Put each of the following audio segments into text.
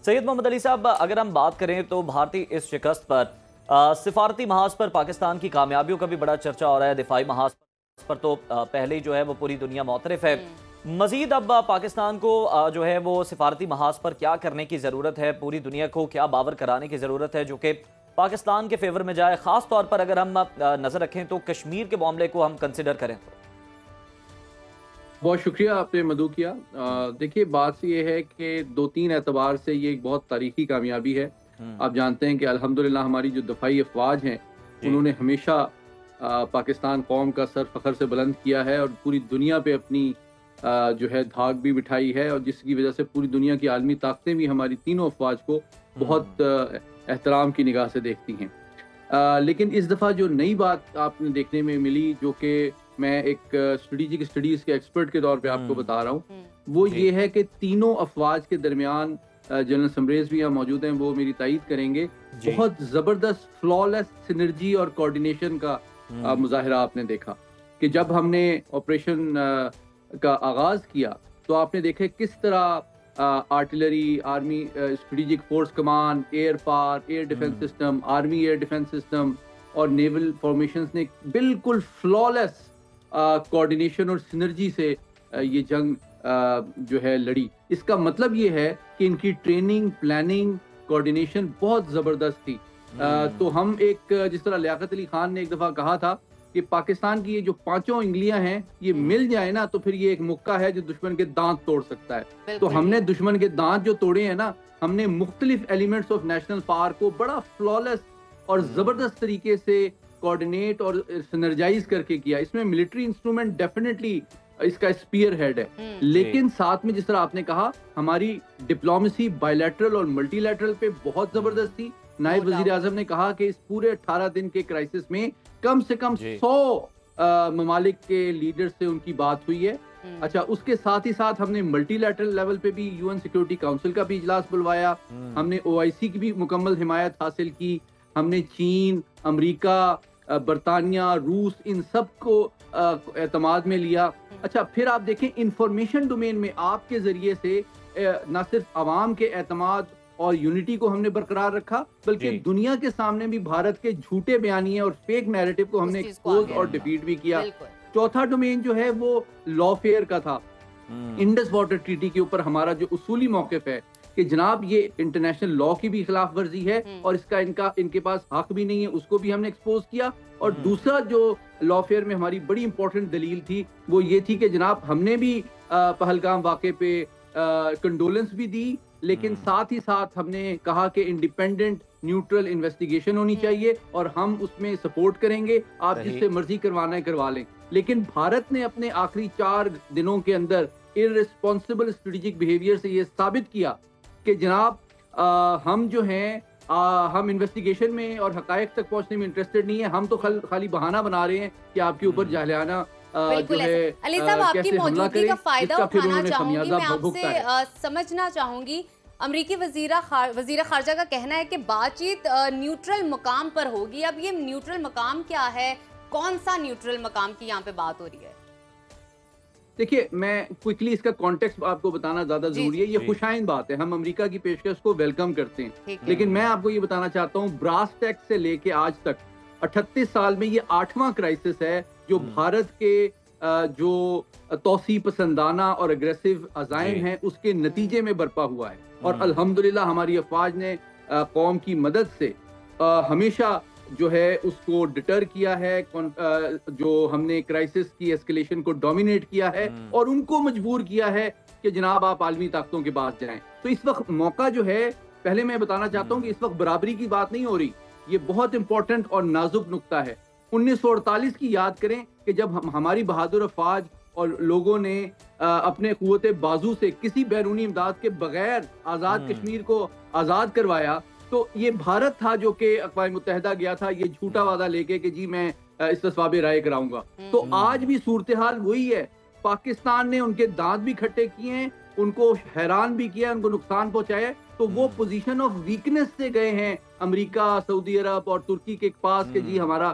سید محمد علی صاحب، اگر ہم بات کریں تو بھارتی اس شکست پر سفارتی محاذ پر پاکستان کی کامیابیوں کا بھی بڑا چرچا ہو رہا ہے، دفاعی محاذ پر تو پہلے ہی جو ہے وہ پوری دنیا معترف ہے۔ مزید اب پاکستان کو جو ہے وہ سفارتی محاذ پر کیا کرنے کی ضرورت ہے، پوری دنیا کو کیا باور کرانے کی ضرورت ہے جو کہ پاکستان کے فیور میں جائے، خاص طور پر اگر ہم نظر رکھیں تو کشمیر کے معاملے کو ہم کنسیڈر کریں تو؟ بہت شکریہ آپ نے مدعو کیا۔ دیکھیے بات یہ ہے کہ 2-3 اعتبار سے یہ ایک بہت تاریخی کامیابی ہے۔ آپ جانتے ہیں کہ الحمدللہ ہماری جو دفاعی افواج ہیں انہوں نے ہمیشہ پاکستان قوم کا سر فخر سے بلند کیا ہے اور پوری دنیا پہ اپنی جو ہے دھاک بھی بٹھائی ہے، اور جس کی وجہ سے پوری دنیا کی عالمی طاقتیں بھی ہماری تینوں افواج کو بہت احترام کی نگاہ سے دیکھتی ہیں۔ لیکن اس دفعہ جو نئی بات آپ نے دیکھنے میں ملی، جو کہ میں ایک اسٹریٹجک اسٹڈیز کے ایکسپرٹ کے طور پہ آپ کو بتا رہا ہوں، وہ یہ ہے کہ تینوں افواج کے درمیان، جنرل سمریز بھی یہاں موجود ہیں، وہ میری تائید کریں گے، بہت زبردست فلالیس سینرجی اور کوارڈینیشن کا مظاہرہ آپ نے دیکھا کہ جب ہم نے آپریشن کا آغاز کیا تو آپ نے دیکھا کس طرح artillery, army strategic force command, air power, air defence system, army air defence system اور نیول فارمیشنز نے بالکل فلالیس کوارڈینیشن اور سینرجی سے یہ جنگ جو ہے لڑی۔ اس کا مطلب یہ ہے کہ ان کی ٹریننگ، پلاننگ، کوارڈینیشن بہت زبردست تھی۔ تو ہم ایک، جس طرح لیاقت علی خان نے ایک دفعہ کہا تھا کہ پاکستان کی یہ جو 5 انگلیاں ہیں یہ مل جائے نا تو پھر یہ ایک مکہ ہے جو دشمن کے دانت توڑ سکتا ہے۔ تو ہم نے دشمن کے دانت جو توڑے ہیں نا، ہم نے مختلف ایلیمنٹس آف نیشنل پاور کو بڑا فلالیس اور زبردست طریقے سے کوارڈینیٹ اور سنرجائز کر کے کیا۔ اس میں ملٹری انسٹرومنٹ ڈیفینیٹلی اس کا اسپیئر ہیڈ ہے، لیکن ساتھ میں جس طرح آپ نے کہا ہماری ڈپلومیسی بائی لیٹرل اور ملٹی لیٹرل پہ بہت زبردست تھی۔ نائب وزیر اعظم نے کہا کہ اس پورے 18 دن کے کرائسس میں کم سے کم 100 ممالک کے لیڈر سے ان کی بات ہوئی ہے۔ اچھا، اس کے ساتھ ہی ساتھ ہم نے ملٹی لیٹرل لیول پہ بھی UN سیکورٹی کاؤنسل کا بھی اجلاس بلوایا، ہم نے OIC کی بھی مکمل حمایت حاصل کی، ہم نے چین، امریکہ، برطانیہ، روس، ان سب کو اعتماد میں لیا۔ اچھا، پھر آپ دیکھیں انفارمیشن ڈومین میں آپ کے ذریعے سے نہ صرف عوام کے اعتماد اور یونٹی کو ہم نے برقرار رکھا، بلکہ دنیا کے سامنے بھی بھارت کے جھوٹے بیانیے اور فیک نیریٹو کو ہم نے ایکسپوز اور ڈیفیٹ بھی کیا۔ چوتھا ڈومین جو ہے وہ لا فیئر کا تھا۔ انڈس واٹر ٹریٹی کے اوپر ہمارا جو اصولی موقف ہے کہ جناب یہ انٹرنیشنل لا کی بھی خلاف ورزی ہے اور اس کا ان کے پاس حق بھی نہیں ہے، اس کو بھی ہم نے ایکسپوز کیا۔ اور دوسرا جو لا فیئر میں ہماری بڑی امپورٹنٹ دلیل تھی وہ یہ تھی کہ جناب ہم نے بھی پہلگام واقعے پہ کنڈولنس بھی دی، لیکن ساتھ ہی ساتھ ہم نے کہا کہ انڈیپینڈنٹ نیوٹرل انویسٹیگیشن ہونی چاہیے اور ہم اس میں سپورٹ کریں گے، آپ جس سے مرضی کروانا ہے کروا لیں۔ لیکن بھارت نے اپنے آخری 4 دنوں کے اندر irresponsible strategic behavior سے یہ ثابت کیا کہ جناب ہم جو ہیں ہم انویسٹیگیشن میں اور حقائق تک پہنچنے میں انٹرسٹڈ نہیں ہیں، ہم تو خالی بہانہ بنا رہے ہیں کہ آپ کے اوپر جاہلانہ جو ہے علی صاحب آپ کی موجودگی کا فائدہ اٹھانا چاہوں گی، میں آپ سے سمجھنا چاہوں گی، امریکی وزیر خارجہ کا کہنا ہے کہ بات چیت نیوٹرل مقام پر ہوگی۔ اب یہ نیوٹرل مقام کیا ہے، کون سا نیوٹرل مقام کی یہاں پہ بات ہو رہی ہے؟ دیکھیے میں کوئکلی اس کا کانٹیکسٹ آپ کو بتانا زیادہ ضروری ہے۔ یہ خوشائند بات ہے، ہم امریکہ کی پیشکش کو ویلکم کرتے ہیں، لیکن میں آپ کو یہ بتانا چاہتا ہوں براس ٹیکس سے لے کے آج تک 38 سال میں یہ 8واں کرائسس ہے جو بھارت کے جو توسیع پسندانہ اور اگریسو عزائم ہیں اس کے نتیجے میں برپا ہوا ہے۔ اور الحمدللہ ہماری افواج نے قوم کی مدد سے ہمیشہ جو ہے اس کو ڈٹر کیا ہے، جو ہم نے کرائسس کی ایسکیلیشن کو ڈومینیٹ کیا ہے اور ان کو مجبور کیا ہے کہ جناب آپ عالمی طاقتوں کے پاس جائیں۔ تو اس وقت موقع جو ہے، پہلے میں بتانا چاہتا ہوں کہ اس وقت برابری کی بات نہیں ہو رہی، یہ بہت امپورٹنٹ اور نازک نقطہ ہے۔ 1948 کی یاد کریں کہ جب ہماری بہادر افواج اور لوگوں نے اپنے قوت بازو سے کسی بیرونی امداد کے بغیر آزاد کشمیر کو آزاد کروایا، تو یہ بھارت تھا جو کہ اقوام متحدہ گیا تھا یہ جھوٹا وعدہ لے کے کہ جی میں استصواب رائے کراؤں گا۔ تو آج بھی صورتحال وہی ہے، پاکستان نے ان کے دانت بھی کھٹے کیے ہیں، ان کو حیران بھی کیا، ان کو نقصان پہنچایا، تو وہ پوزیشن آف ویکنس سے گئے ہیں امریکہ، سعودی عرب اور ترکی کے پاس کہ جی ہمارا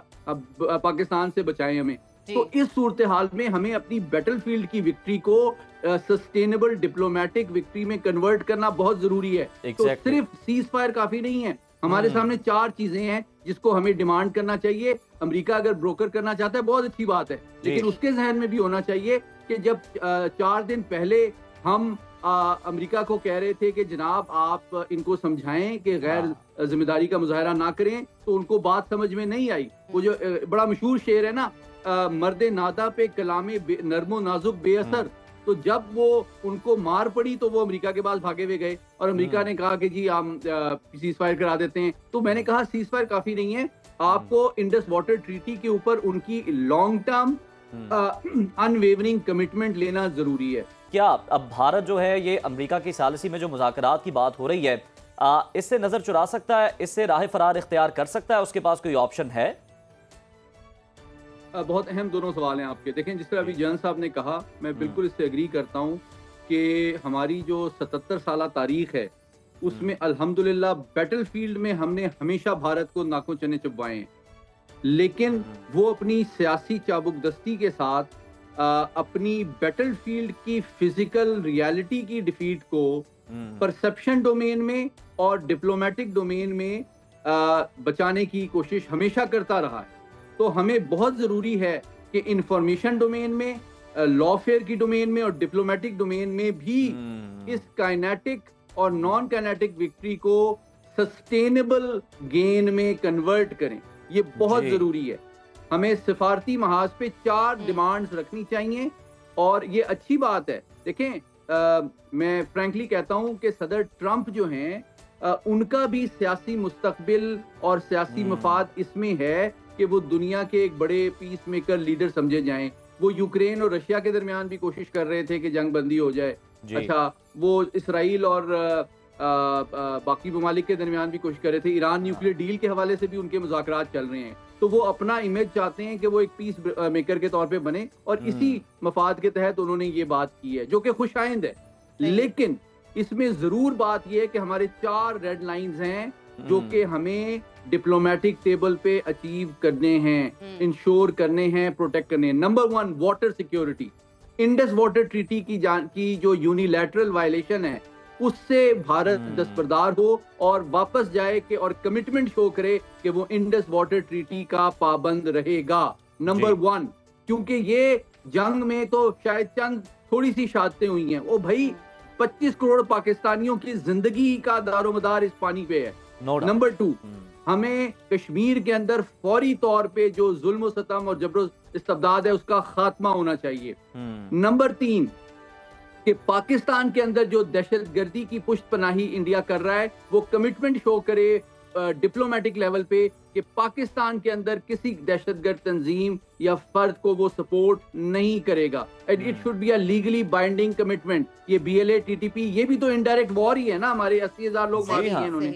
پاکستان سے بچائیں ہمیں۔ تو اس صورتحال میں ہمیں اپنی بیٹل فیلڈ کی وکٹری کو سسٹینیبل ڈپلومیٹک وکٹری میں کنورٹ کرنا بہت ضروری ہے. تو صرف سیز فائر کافی نہیں ہے. ہمارے سامنے 4 چیزیں ہیں جس کو ہمیں ڈیمانڈ کرنا چاہیے. امریکہ اگر بروکر کرنا چاہتا ہے بہت اچھی بات ہے, لیکن اس کے ذہن میں بھی ہونا چاہیے کہ جب 4 دن پہلے ہم امریکہ کو کہہ رہے تھے کہ جناب آپ ان کو سمجھائیں کہ غیر ذمہ داری کا مظاہرہ نہ کریں, تو ان کو بات سمجھ میں نہیں آئی. وہ جو بڑا مشہور شعر ہے نا, مرد نادا پہ کلام نرم و نازک بے اثر, تو جب وہ ان کو مار پڑی تو وہ امریکہ کے پاس بھاگے ہوئے گئے اور امریکہ نے کہا کہ جی ہم سیز فائر کرا دیتے ہیں. تو میں نے کہا سیز فائر کافی نہیں ہے, آپ کو انڈس واٹر ٹریٹی کے اوپر ان کی لانگ ٹرم ان ویورنگ کمٹمنٹ لینا ضروری ہے. کیا اب بھارت جو ہے یہ امریکہ کی ثالثی میں جو مذاکرات کی بات ہو رہی ہے, اس سے نظر چرا سکتا ہے, اس سے راہ فرار اختیار کر سکتا ہے, اس کے پاس کوئی آپشن ہے؟ بہت اہم دونوں سوال ہیں آپ کے. دیکھیں جس طرح ابھی جان صاحب نے کہا, میں بالکل اس سے اگری کرتا ہوں کہ ہماری جو 77 سالہ تاریخ ہے اس میں الحمدللہ بیٹل فیلڈ میں ہم نے ہمیشہ بھارت کو ناکوں چنے چبوائے ہیں, لیکن وہ اپنی سیاسی چابک دستی کے ساتھ اپنی بیٹل فیلڈ کی فزیکل ریالٹی کی ڈیفیٹ کو پرسپشن ڈومین میں اور ڈپلومیٹک ڈومین میں بچانے کی کوشش ہمیشہ کرتا رہا ہے. تو ہمیں بہت ضروری ہے کہ انفارمیشن ڈومین میں, لا فیئر کی ڈومین میں اور ڈپلومیٹک ڈومین میں بھی اس کائنیٹک اور نان کائنیٹک وکٹری کو سسٹینیبل گین میں کنورٹ کریں. یہ بہت ضروری ہے. ہمیں سفارتی محاذ پہ 4 ڈیمانڈز رکھنی چاہیے, اور یہ اچھی بات ہے. دیکھیں میں فرینکلی کہتا ہوں کہ صدر ٹرمپ جو ہیں ان کا بھی سیاسی مستقبل اور سیاسی مفاد اس میں ہے کہ وہ دنیا کے ایک بڑے پیس میکر لیڈر سمجھے جائیں. وہ یوکرین اور رشیا کے درمیان بھی کوشش کر رہے تھے کہ جنگ بندی ہو جائے. اچھا, وہ اسرائیل اور باقی ممالک کے درمیان بھی کوشش کر رہے تھے. ایران نیوکلیر ڈیل کے حوالے سے بھی ان کے مذاکرات چل رہے ہیں. تو وہ اپنا امیج چاہتے ہیں کہ وہ ایک پیس میکر کے طور پہ بنے, اور اسی مفاد کے تحت انہوں نے یہ بات کی ہے جو کہ خوش آئند ہے. لیکن اس میں ضرور بات یہ ہے کہ ہمارے 4 ریڈ لائنز ہیں جو کہ ہمیں ڈپلومیٹک ٹیبل پہ اچیو کرنے ہیں, انشور کرنے ہیں, پروٹیکٹ کرنے ہیں. Number 1 water security. Indus water treaty کی جو یونیلیٹرل وائلیشن ہے اس سے بھارت دستبردار ہو اور واپس جائے کہ اور کمٹمنٹ شو کرے کہ وہ انڈس واٹر ٹریٹی کا پابند رہے گا. نمبر 1, کیونکہ یہ جنگ میں تو شاید چند تھوڑی سی شہادتیں ہوئی ہیں, وہ بھائی 25 کروڑ پاکستانیوں کی زندگی کا دار و مدار اس پانی پہ ہے. نمبر 2, ہمیں کشمیر کے اندر فوری طور پہ جو ظلم و ستم اور جبر و استبداد ہے اس کا خاتمہ ہونا چاہیے. نمبر 3, کہ پاکستان کے اندر جو دہشت گردی کی پشت پناہی انڈیا کر رہا ہے وہ کمٹمنٹ شو کرے ڈپلومیٹک لیول پہ کہ پاکستان کے اندر کسی دہشت گرد تنظیم یا فرد کو وہ سپورٹ نہیں کرے گا. It should be a legally binding commitment. یہ BLA-TTP یہ بھی تو انڈائریکٹ وار ہی ہے نا, ہمارے 80,000 لوگ مارے ہیں انہوں نے.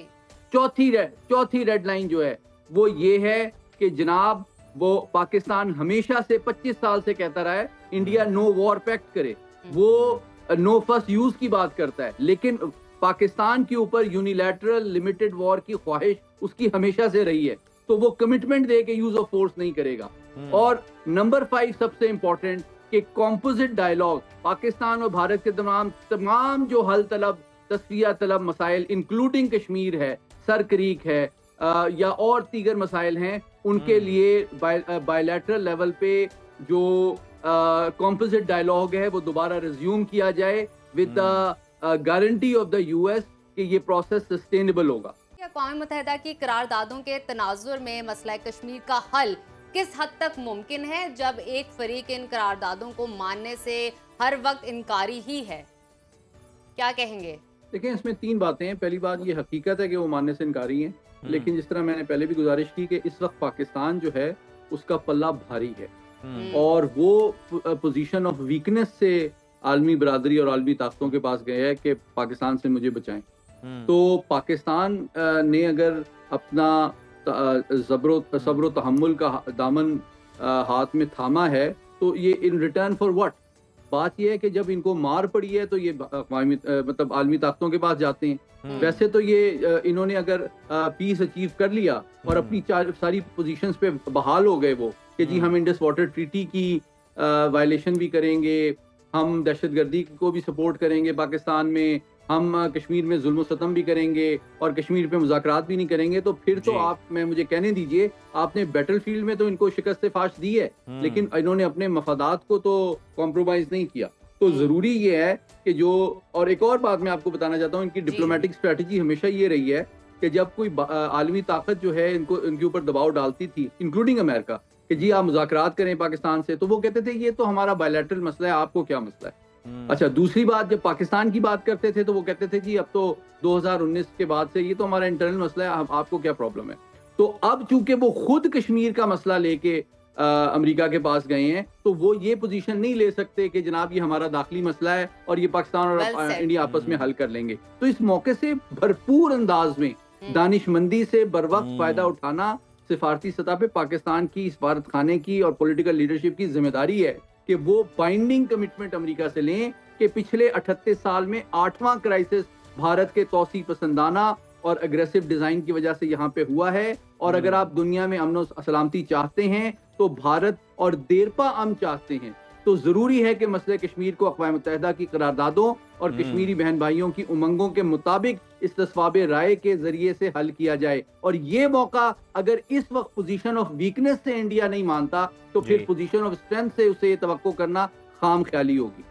چوتھی ریڈ لائن جو ہے وہ یہ ہے کہ جناب وہ پاکستان ہمیشہ سے 25 سال سے کہتا رہا ہے انڈیا نو وار پیکٹ کرے, وہ نو فرسٹ یوز کی بات کرتا ہے, لیکن پاکستان کے اوپر یونیلیٹرل لمیٹڈ وار کی خواہش اس کی ہمیشہ سے رہی ہے, تو وہ کمٹمنٹ دے کے یوز آف فورس نہیں کرے گا. اور نمبر 5 سب سے امپورٹنٹ کہ کمپوزٹ ڈائلاگ پاکستان اور بھارت کے تمام جو حل طلب تصفیہ طلب مسائل انکلوڈنگ کشمیر ہے, سر کریک ہے یا اور دیگر مسائل ہیں, ان کے لیے بائیلیٹرل لیول پہ جو کمپوزٹ ڈائلاگ ہے وہ دوبارہ ریزیوم کیا جائے with guarantee of the US کہ یہ پروسیس سسٹینیبل ہوگا. اقوام متحدہ کی قراردادوں کے تناظر میں مسئلہ کشمیر کا حل کس حد تک ممکن ہے جب ایک فریق ان قراردادوں کو ماننے سے ہر وقت انکاری ہی ہے؟ کیا کہیں گے؟ دیکھیں اس میں 3 باتیں ہیں. پہلی بات یہ حقیقت ہے کہ وہ ماننے سے انکاری ہیں, لیکن جس طرح میں نے پہلے بھی گزارش کی کہ اس وقت پاکستان جو ہے اس کا پلہ بھاری ہے اور وہ پوزیشن آف ویکنس سے عالمی برادری اور عالمی طاقتوں کے پاس گئے ہیں کہ پاکستان سے مجھے بچائیں. تو پاکستان نے اگر اپنا صبر و تحمل کا دامن ہاتھ میں تھاما ہے تو یہ ان ریٹرن فار واٹ. بات یہ ہے کہ جب ان کو مار پڑی ہے تو یہ مطلب عالمی طاقتوں کے پاس جاتے ہیں. ویسے تو یہ انہوں نے اگر پیس اچیو کر لیا اور اپنی ساری پوزیشنز پہ بحال ہو گئے وہ کہ جی ہم انڈس واٹر ٹریٹی کی وائلیشن بھی کریں گے, ہم دہشت گردی کو بھی سپورٹ کریں گے پاکستان میں، ہم کشمیر میں ظلم و ستم بھی کریں گے اور کشمیر پہ مذاکرات بھی نہیں کریں گے، تو پھر تو آپ میں مجھے کہنے دیجئے آپ نے بیٹل فیلڈ میں تو ان کو شکست فاش دی ہے، لیکن انہوں نے اپنے مفادات کو تو کمپرومائز نہیں کیا۔ تو ضروری یہ ہے کہ جو، اور ایک اور بات میں آپ کو بتانا چاہتا ہوں، ان کی ڈپلومیٹک اسٹریٹجی ہمیشہ یہ رہی ہے کہ جب کوئی عالمی طاقت جو ہے ان کے اوپر دباؤ ڈالتی تھی، انکلوڈنگ امریکہ، کہ جی آپ مذاکرات کریں پاکستان سے، تو وہ کہتے تھے یہ تو ہمارا بائیلیٹرل مسئلہ ہے، آپ کو کیا مسئلہ ہے۔ اچھا، دوسری بات جب پاکستان کی بات کرتے تھے تو وہ کہتے تھے جی اب تو 2019 کے بعد سے یہ تو ہمارا انٹرنل مسئلہ ہے، آپ کو کیا پرابلم ہے۔ تو اب چونکہ وہ خود کشمیر کا مسئلہ لے کے امریکہ کے پاس گئے ہیں، تو وہ یہ پوزیشن نہیں لے سکتے کہ جناب یہ ہمارا داخلی مسئلہ ہے اور یہ پاکستان اور انڈیا آپس میں حل کر لیں گے۔ تو اس موقع سے بھرپور انداز میں دانش مندی سے بر وقت فائدہ اٹھانا سفارتی سطح پہ پاکستان کی سفارت خانے کی اور پولیٹیکل لیڈرشپ کی ذمہ داری ہے کہ وہ بائنڈنگ کمٹمنٹ امریکہ سے لیں کہ پچھلے 38 سال میں 8واں کرائسس بھارت کے توسیع پسندانہ اور اگریسو ڈیزائن کی وجہ سے یہاں پہ ہوا ہے، اور اگر آپ دنیا میں امن و سلامتی چاہتے ہیں تو بھارت اور دیرپا امن چاہتے ہیں، تو ضروری ہے کہ مسئلہ کشمیر کو اقوام متحدہ کی قراردادوں اور کشمیری بہن بھائیوں کی امنگوں کے مطابق استصواب رائے کے ذریعے سے حل کیا جائے۔ اور یہ موقع اگر اس وقت پوزیشن آف ویکنس سے انڈیا نہیں مانتا تو پھر پوزیشن آف اسٹرینتھ سے اسے یہ توقع کرنا خام خیالی ہوگی۔